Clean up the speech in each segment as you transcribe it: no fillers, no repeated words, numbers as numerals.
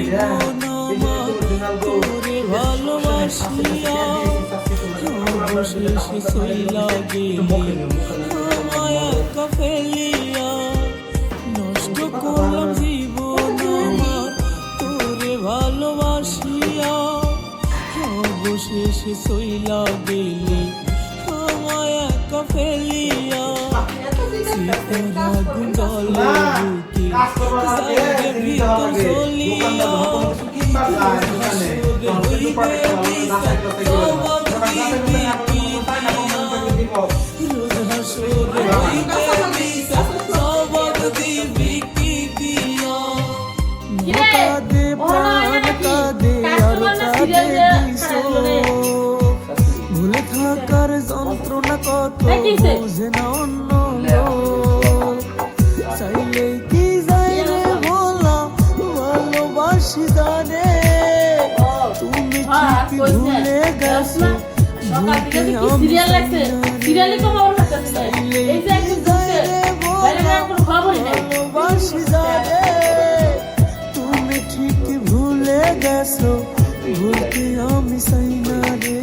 জীবন আমার তোরে ভালোবাসিয়া অবশেষে চইলা গেলি আমায় একা ফেলিয়া নষ্ট করলাম জীবন আমার তোরে ভালোবাসিয়া অবশেষে চইলা গেলি আমায় একা ফেলিয়া সীতারা গুঞ্জলে বুকে জাগে ভিতর চলিয়া হাসরে হইবে বিচার সবাব দিবি কি দিয়া রোজ হাসরে হইবে বিচার সবাব দিবি কি দিয়া কাঁদে প্রাণ কাঁদে আর কাঁদে দিশো ভুলে থাকার যন্ত্রণা কত বুঝে না অন্য লোক চাইলে কি যাই রে বলা ভালোবাসি জানে তুমি ঠিক ভুলে গেছো ভালোবাসি জানে তুমি ঠিক ভুলে গেছো ভুলতে আমি চাই না রে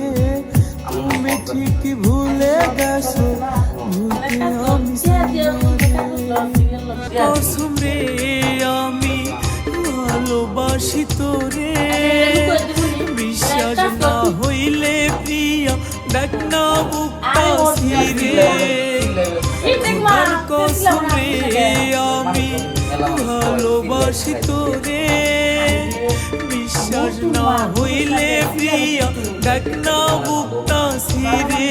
তুমি ঠিক ভুলে গেছো ভুলতে আমি চাই না রে কসম রে আমি ভালোবাসি তোরে বিশ্বাস না হইলে প্রিয়া দেখ না বুকটা সিরে কসম রে আমি ভালোবাসি তোরে বিশ্বাস না হইলে প্রিয়া দেখ না বুকটা সিরে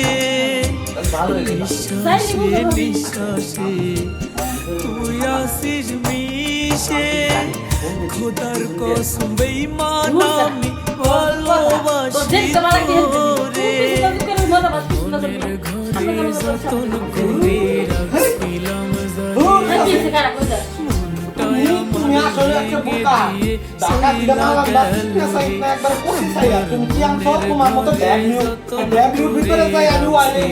বিশ্বাসে বিশ্বাসে তুই আসিস মিশে খোদার কসম বেঈমান আমি ভালোবাসি তোরে মনের ঘরে যতন করে রাখছিলাম তুমি আসলে একটা বোকা টাকা দিতে পারলাম না সাইড না একবার কোথায় চাইয়া তুমি কি আনছো তোমার মতো ড্যাবিউ ভিতরে যাই আমি ওয়ালে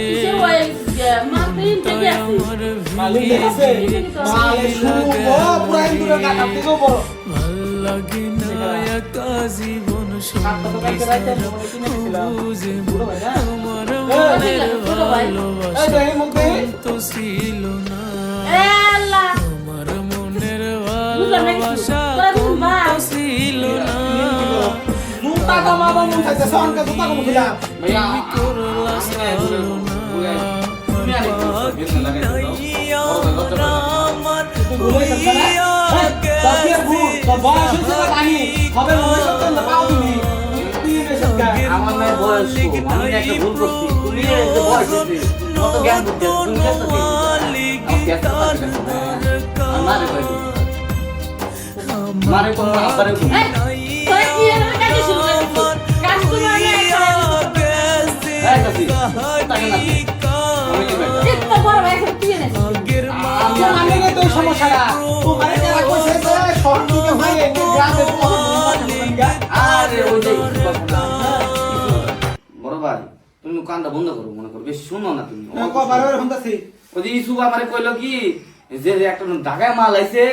কিসের ওয়ালে মালিক থেকে আছে মালিক আছে মালে শুরু পুরাই দূরে কাটা থেকে বড় ভাল লাগে না একা জীবন সঙ্গী বুঝে আমার মনের ভালোবাসা তো ছিল না আমার মনের ভালোবাসা তো ছিল না জুতা কামাবা মন চাইছে সনকে জুতা কামু দিলা ভাইয়া করলা সালো না আমার হইয়া তাকে ভুল তো বয়স হচ্ছে না কাহি হবে মনে করতে না পাও তুমি আমার মেয়ের বয়স আমি একটা ভুল করছি তুমি এই যে বয়স হচ্ছে কত জ্ঞান বুদ্ধি তুমি কেন মারে কোন আবারে কোন তোরা কি এর কাজ শুরু করছিস কাজ করে আগে এই কাছি তাকে না আমি কি বেটা এত বড় ভাই কি এনেছ আমি রে তো সমস্যাটা তোমারে যারা কইছে যে সরকারকে ভাই এই গ্রামে আরে ওই যে বড় ভাই তুমি কানটা বন্ধ করো মনে করো বেশি শুনো না তুমি কবারে হন্তাছি ওই যে ইসু আমারে কইলো কি যে একটা ঢাকায় মাল আইছে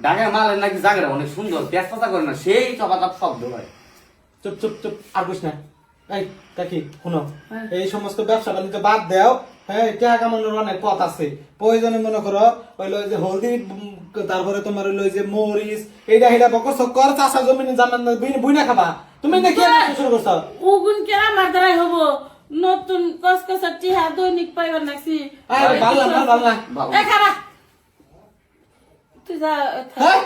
ঢাকায় মাল নাকি জায়গাটা অনেক সুন্দর ব্যস্ততা করে না সেই চপাচাপ শব্দ হয় চুপ চুপ চুপ আর কইছ না এই কাকি শুনো এই সমস্ত ব্যবসা বাণিজ্য বাদ দাও হ্যাঁ টাকা কামানোর অনেক পথ আছে প্রয়োজনে মনে করো হইলো যে হলদি তারপরে তোমার হইলো যে মরিচ এইটা হেটা বকর সকর চাষা জমিনে জামান বুইনা খাবা তুমি না কি শুরু করছো ওগুন কে আমার দ্বারাই হবো নতুন কসকসা টিহা দৈনিক পাইবার নাকি আরে বাল্লা না বাল্লা এ খারা তুই যা হ্যাঁ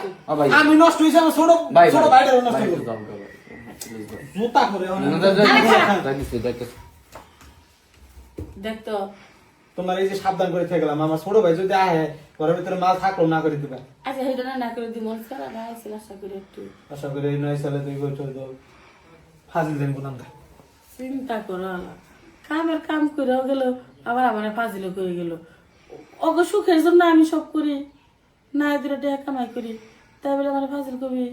আমি নষ্ট হইছে আমার ছোট ছোট ভাইটা নষ্ট হইছে জুতা করে দেখ তো তোমার এই যে সাবধান করে থেকে গেলাম আমার ছোট ভাই যদি আহে ঘরের ভিতরে মাল থাকলো না করে দিবে আচ্ছা হেডা না করে দি মন খারাপ আইছিল আশা করে একটু আশা করি এই নয় সালে তুই কইছো তো ফাজিল দেন গুনাম দা চিন্তা করো কামের কাম করেও গেল আবার আমার ফাজিলও করে গেল অগ সুখের জন্য আমি সব করি না দূরে টাকা কামাই করি তাই বলে আমার ফাজিল কবি